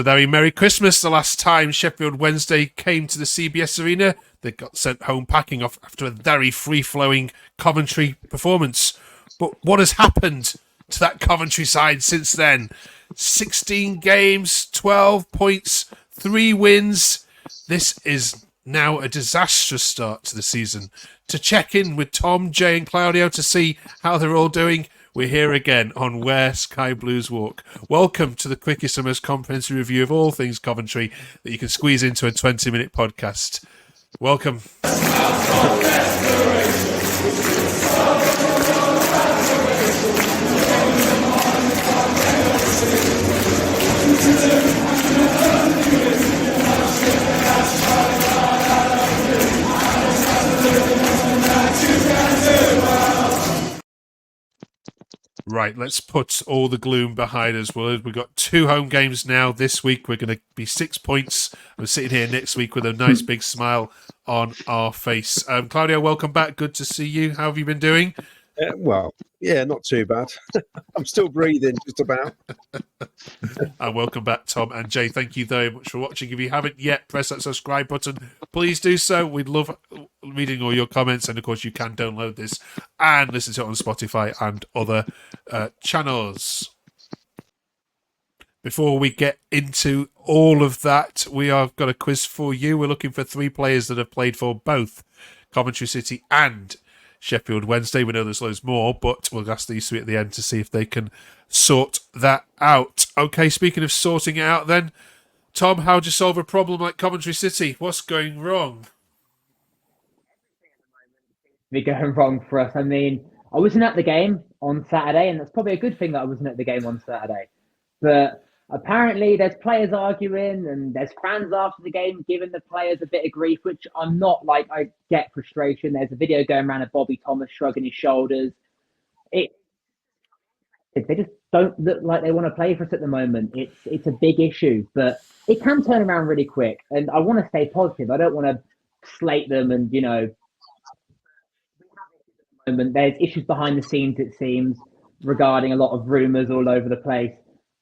A very Merry Christmas. The last time Sheffield Wednesday came to the CBS Arena, they got sent home packing off after a very free-flowing Coventry performance. But what has happened to that Coventry side since then? 16 games, 12 points, 3 wins. This is now a disastrous start to the season. To check in with Tom, Jay and Claudio to see how they're all doing, we're here again on Where Sky Blues Walk. Welcome to the quickest and most comprehensive review of all things Coventry that you can squeeze into a 20-minute podcast. Welcome. Right, let's put all the gloom behind us. Well, we've got 2 home games now. This week we're going to be 6 points. I'm sitting here next week with a nice big smile on our face. Claudio, welcome back. Good to see you. How have you been doing? Not too bad. I'm still breathing, just about. And welcome back, Tom and Jay. Thank you very much for watching. If you haven't yet, press that subscribe button. Please do so. We'd love reading all your comments. And, of course, you can download this and listen to it on Spotify and other channels. Before we get into all of that, we have got a quiz for you. We're looking for 3 players that have played for both Coventry City and Sheffield Wednesday. We know there's loads more, but we'll ask these 3 at the end to see if they can sort that out. Okay, speaking of sorting it out then, Tom, how do you solve a problem like Coventry City? What's going wrong? Be going wrong for us. I mean, I wasn't at the game on Saturday, and that's probably a good thing that I wasn't at the game on Saturday. But apparently there's players arguing and there's fans after the game giving the players a bit of grief, which I'm not like. I get frustration. There's a video going around of Bobby Thomas shrugging his shoulders. They just don't look like they want to play for us at the moment. It's a big issue, but it can turn around really quick. And I want to stay positive. I don't want to slate them and, there's issues behind the scenes, it seems, regarding a lot of rumours all over the place.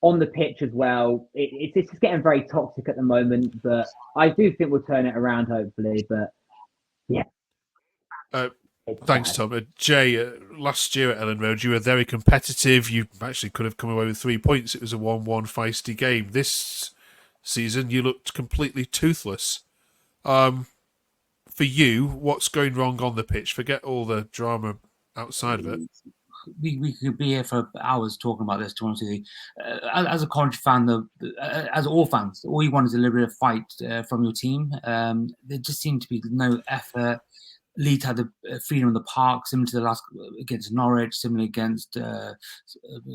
On the pitch as well, it's just getting very toxic at the moment, but I do think we'll turn it around, hopefully. But, yeah. Thanks, Tom. Jay, last year at Elland Road, you were very competitive. You actually could have come away with 3 points. It was a 1-1 feisty game. This season, you looked completely toothless. For you, what's going wrong on the pitch? Forget all the drama outside of it. We could be here for hours talking about this, to be honest with you. As a Coventry fan, as all fans, all you want is a little bit of fight from your team. There just seemed to be no effort. Leeds had the freedom of the park, similar to the last against Norwich, similar against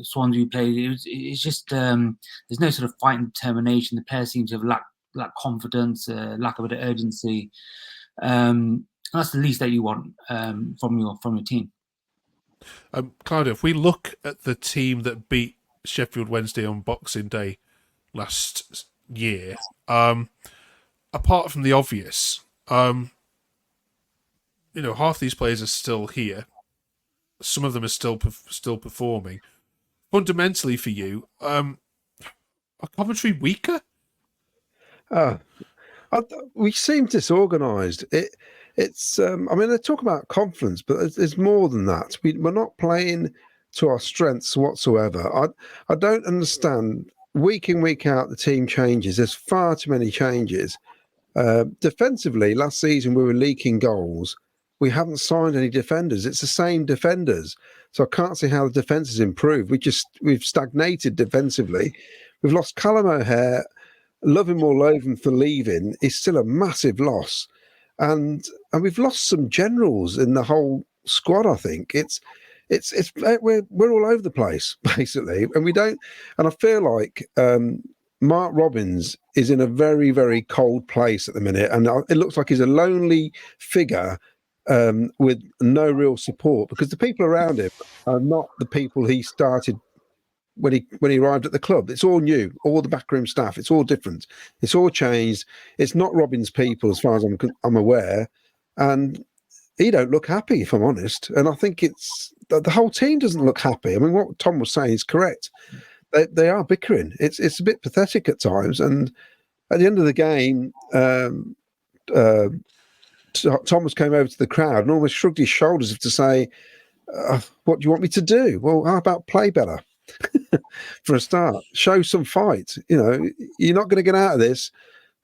Swansea we played. It's just there's no sort of fight and determination. The players seem to have lack confidence, lack of a bit of urgency. That's the least that you want from your team. Claudio, if we look at the team that beat Sheffield Wednesday on Boxing Day last year, apart from the obvious, half these players are still here. Some of them are still performing. Fundamentally, for you, are Coventry weaker? We seem disorganised. It's they talk about confidence, but there's more than that. We're not playing to our strengths whatsoever. I don't understand. Week in, week out, the team changes. There's far too many changes. Defensively, last season we were leaking goals. We haven't signed any defenders. It's the same defenders. So I can't see how the defence has improved. We've stagnated defensively. We've lost Callum O'Hare. Love him or loathe him for leaving. Is still a massive loss. And we've lost some generals in the whole squad. I think we're all over the place basically, and we don't. And I feel like Mark Robins is in a very, very cold place at the minute, and it looks like he's a lonely figure with no real support, because the people around him are not the people he started when he arrived at the club. It's all new, all the backroom staff. It's all different. It's all changed. It's not Robin's people, as far as I'm aware, and he don't look happy, if I'm honest. And I think it's the whole team doesn't look happy. I mean, what Tom was saying is correct. They are bickering. It's a bit pathetic at times. And at the end of the game, Thomas came over to the crowd and almost shrugged his shoulders as if to say, what do you want me to do? Well, how about play better? For a start, show some fight. You're not going to get out of this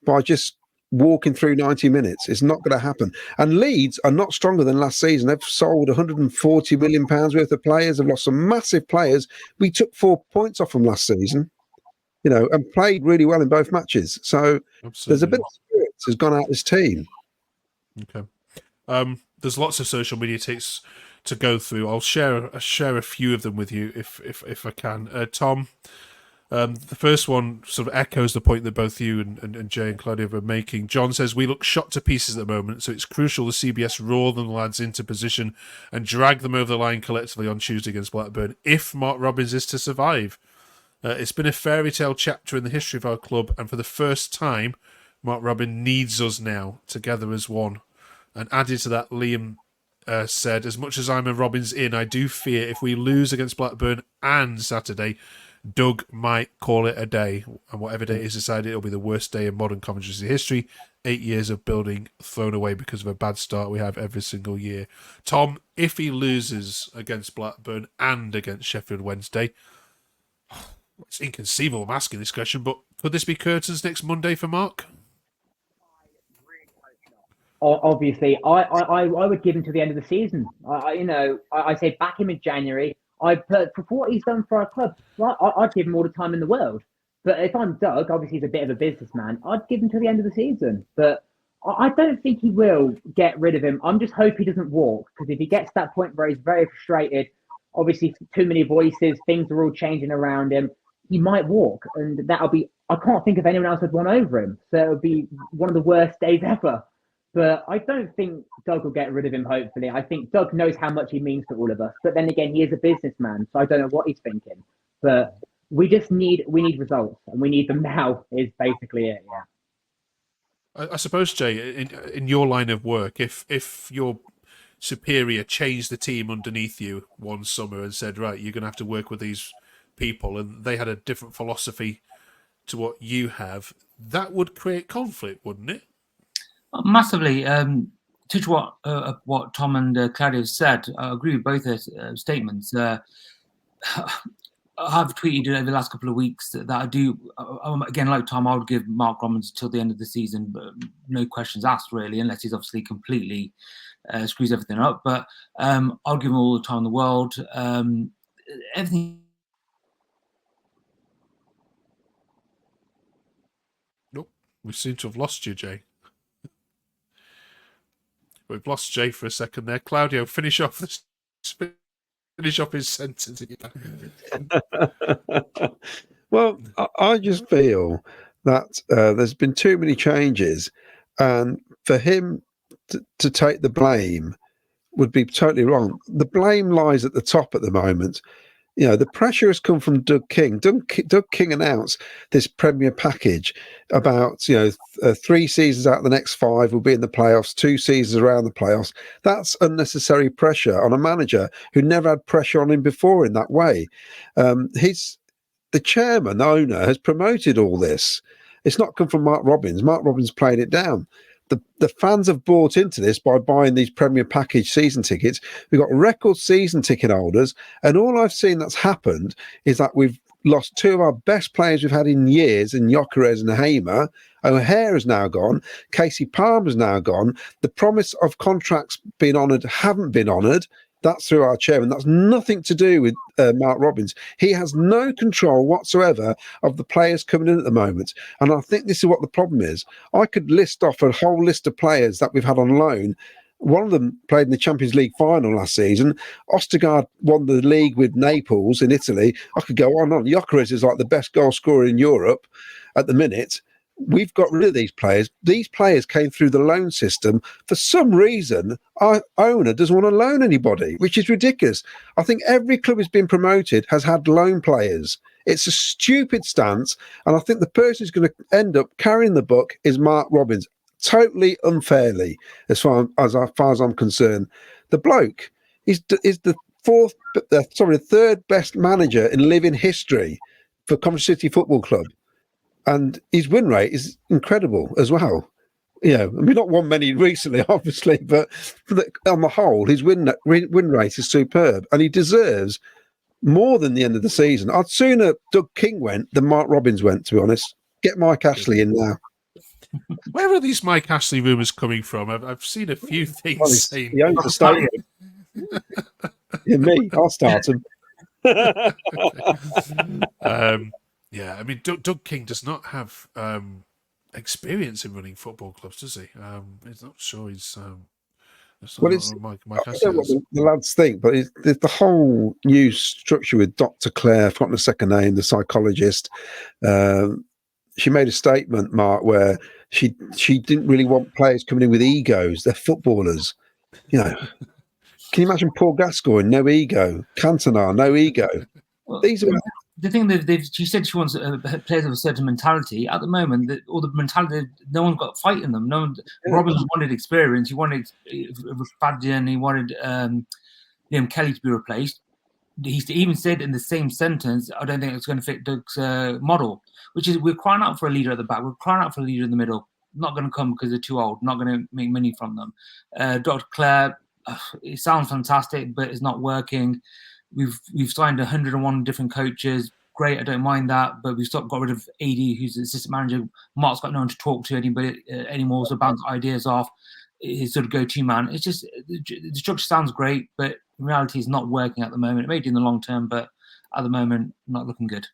by just walking through 90 minutes. It's not going to happen. And Leeds are not stronger than last season. They've sold £140 million worth of players. They've lost some massive players. We took 4 points off them last season, and played really well in both matches. So There's a bit of spirit has gone out of this team. Okay. There's lots of social media takes to go through. I'll share a few of them with you if I can. Tom, the first one sort of echoes the point that both you and Jay and Claudia were making. John says, we look shot to pieces at the moment, so it's crucial the CBS roar the lads into position and drag them over the line collectively on Tuesday against Blackburn if Mark Robins is to survive. It's been a fairy tale chapter in the history of our club, and for the first time, Mark Robin needs us now, together as one. And added to that, Liam said, as much as I'm a Robins in, I do fear if we lose against Blackburn and Saturday, Doug might call it a day. And whatever day is decided, it'll be the worst day in modern Coventry City history. 8 years of building thrown away because of a bad start we have every single year. Tom, if he loses against Blackburn and against Sheffield Wednesday, it's inconceivable I'm asking this question, but could this be curtains next Monday for Mark? Obviously, I would give him to the end of the season. I say back him in January. For what he's done for our club, I'd give him all the time in the world. But if I'm Doug, obviously he's a bit of a businessman, I'd give him to the end of the season. But I don't think he will get rid of him. I'm just hoping he doesn't walk, because if he gets to that point where he's very frustrated, obviously too many voices, things are all changing around him, he might walk, and I can't think of anyone else who'd won over him. So it would be one of the worst days ever. But I don't think Doug will get rid of him, hopefully. I think Doug knows how much he means to all of us. But then again, he is a businessman, so I don't know what he's thinking. But we need results, and we need them now, is basically it, yeah. I suppose, Jay, in your line of work, if your superior changed the team underneath you one summer and said, right, you're going to have to work with these people, and they had a different philosophy to what you have, that would create conflict, wouldn't it? Massively. To what Tom and Claudia said, I agree with both their statements. I've tweeted over the last couple of weeks that I do, again, like Tom, I would give Mark Robins till the end of the season, but no questions asked, really, unless he's obviously completely screws everything up. But I'll give him all the time in the world. Everything. Nope, we seem to have lost you, Jay. We've lost Jay for a second there. Claudio, finish off his sentence. Well, I just feel that there's been too many changes, and for him to take the blame would be totally wrong. The blame lies at the top at the moment. The pressure has come from Doug King. Doug King announced this Premier package about, 3 seasons out of the next 5 will be in the playoffs, 2 seasons around the playoffs. That's unnecessary pressure on a manager who never had pressure on him before in that way. The chairman, the owner, has promoted all this. It's not come from Mark Robins. Mark Robins played it down. The fans have bought into this by buying these Premier package season tickets. We've got record season ticket holders, and all I've seen that's happened is that we've lost 2 of our best players we've had in years, in Gyökeres and Hamer. O'Hare has now gone. Casey Palmer's now gone. The promise of contracts being honoured haven't been honoured. That's through our chairman. That's nothing to do with Mark Robins. He has no control whatsoever of the players coming in at the moment. And I think this is what the problem is. I could list off a whole list of players that we've had on loan. One of them played in the Champions League final last season. Ostergaard won the league with Naples in Italy. I could go on and on. Gyökeres is like the best goal scorer in Europe at the minute. We've got rid of these players. These players came through the loan system. For some reason, our owner doesn't want to loan anybody, which is ridiculous. I think every club who's been promoted has had loan players. It's a stupid stance, and I think the person who's going to end up carrying the buck is Mark Robins, totally unfairly, as far as I'm concerned. The bloke is the third best manager in living history. for Coventry City Football Club, and his win rate is incredible as well. Not won many recently, obviously, but on the whole, his win rate is superb, and he deserves more than the end of the season. I'd sooner Doug King went than Mark Robins went, to be honest. Get Mike Ashley in now. Where are these Mike Ashley rumours coming from? I've seen a few things saying... He owns the stadium. Me, I'll start him. Yeah, I mean, Doug King does not have experience in running football clubs, does he? He's not sure he's... Mike I don't know what the lads think, but the whole new structure with Dr. Claire, I've forgotten the second name, the psychologist, she made a statement, Mark, where she didn't really want players coming in with egos. They're footballers. Can you imagine Paul Gascoigne, no ego? Cantona, no ego. Well, These are... The thing that she said she wants players of a certain mentality. At the moment, all the mentality, no one's got fight in them. No one. Yeah. Robbins wanted experience. He wanted Fadjan. He wanted Liam Kelly to be replaced. He even said in the same sentence, "I don't think it's going to fit Doug's model." Which is, we're crying out for a leader at the back. We're crying out for a leader in the middle. Not going to come because they're too old. Not going to make money from them. Dr. Claire, it sounds fantastic, but it's not working. We've signed 101 different coaches. Great, I don't mind that, but we've got rid of AD, who's the assistant manager. Mark's got no one to talk to anymore, so bounce ideas off. His sort of go-to man. It's just the structure sounds great, but in reality, it's not working at the moment. It may do in the long term, but at the moment, not looking good.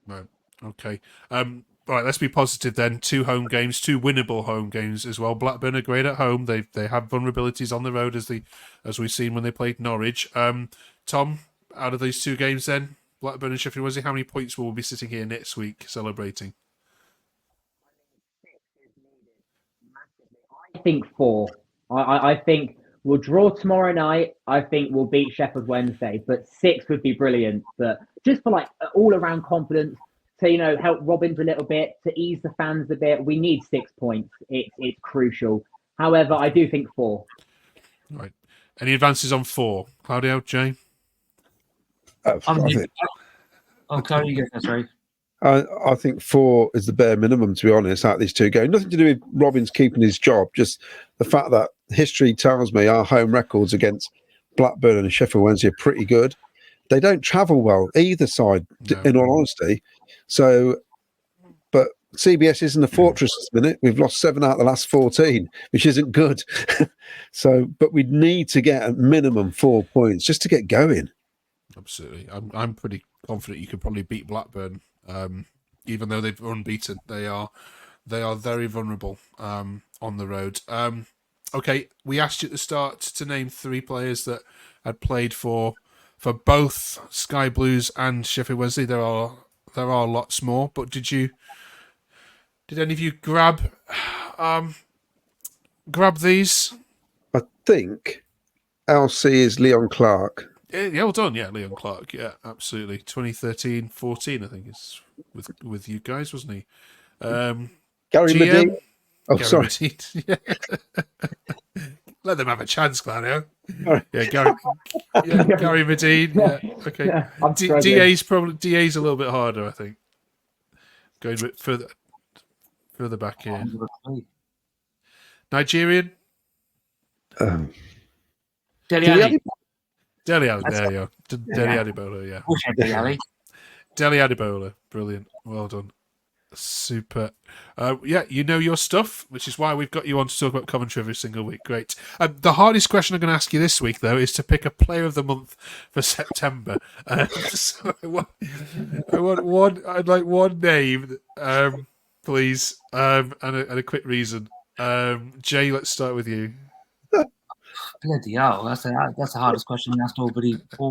Right. Okay. All right, let's be positive then. 2 home games, 2 winnable home games as well. Blackburn are great at home. They have vulnerabilities on the road as we've seen when they played Norwich. Tom, out of these 2 games then, Blackburn and Sheffield Wednesday, how many points will we be sitting here next week celebrating? I think 4. I think we'll draw tomorrow night. I think we'll beat Sheffield Wednesday, but 6 would be brilliant. But just for like all-around confidence, to help Robins a little bit, to ease the fans a bit, we need 6 points. It's crucial. However, I do think 4. Right. Any advances on 4? Claudio, Jay? Claudio, you go, sorry. I think 4 is the bare minimum, to be honest, out of these 2 games. Nothing to do with Robins keeping his job, just the fact that history tells me our home records against Blackburn and Sheffield Wednesday are pretty good. They don't travel well, either side, in all honesty. So, but CBS isn't a fortress at the minute. We've lost 7 out of the last 14, which isn't good. But we need to get a minimum 4 points just to get going. Absolutely. I'm pretty confident you could probably beat Blackburn. Even though they've unbeaten, they are very vulnerable on the road. Okay, we asked you at the start to name 3 players that had played for both Sky Blues and Sheffield Wednesday. There are lots more, but did any of you grab these? I think LC is Leon Clark. Yeah, well done. Yeah, Leon Clark. Yeah, absolutely. 2013-14, I think it's with you guys, wasn't he? Gary GM? Medine. Oh, Gary sorry. Medine. Yeah. Let them have a chance, Claudio. Right. Yeah, Gary Medine. Yeah, okay. Yeah, DA's a little bit harder, I think. Going a bit further back here. Nigerian. Dele Alli. Dele Alli, there you go. Dele Adibola, yeah. Dele Adibola, brilliant. Well done. Super. Yeah, you know your stuff, which is why we've got you on to talk about Coventry every single week. Great. The hardest question I'm going to ask you this week, though, is to pick a player of the month for September. So I'd like one name, please, and a quick reason. Jay, let's start with you. Bloody hell, that's the hardest question asked all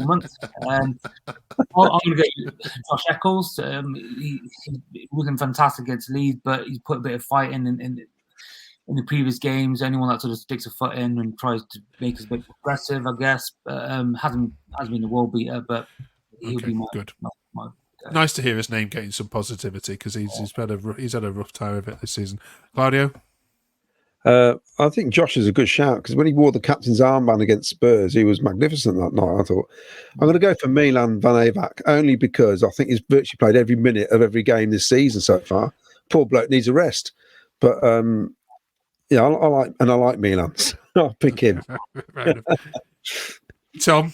month. I'm going to go Josh Eccles. He wasn't fantastic against Leeds, but he's put a bit of fight in the previous games. Anyone that sort of sticks a foot in and tries to make us a bit aggressive, I guess, hasn't been a world beater, but he'll be more good. Nice to hear his name getting some positivity because he's had a rough time of it this season. Claudio? I think Josh is a good shout because when he wore the captain's armband against Spurs, he was magnificent that night. I thought I'm going to go for Milan Van Eyck only because I think he's virtually played every minute of every game this season so far. Poor bloke needs a rest, but yeah, I like Milan. So I'll pick him. Right. Tom.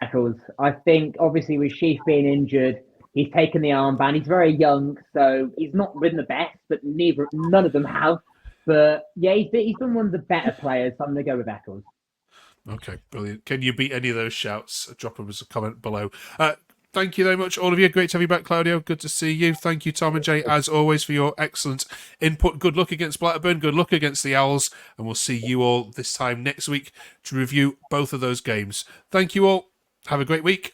Eccles. I think obviously with Sheaf being injured, he's taken the armband. He's very young, so he's not been the best, but none of them have. But yeah, he's been one of the better players. So I'm going to go with Eccles. Okay, brilliant. Can you beat any of those shouts? Drop them as a comment below. Thank you very much, all of you. Great to have you back, Claudio. Good to see you. Thank you, Tom and Jay, as always, for your excellent input. Good luck against Blackburn. Good luck against the Owls. And we'll see you all this time next week to review both of those games. Thank you all. Have a great week.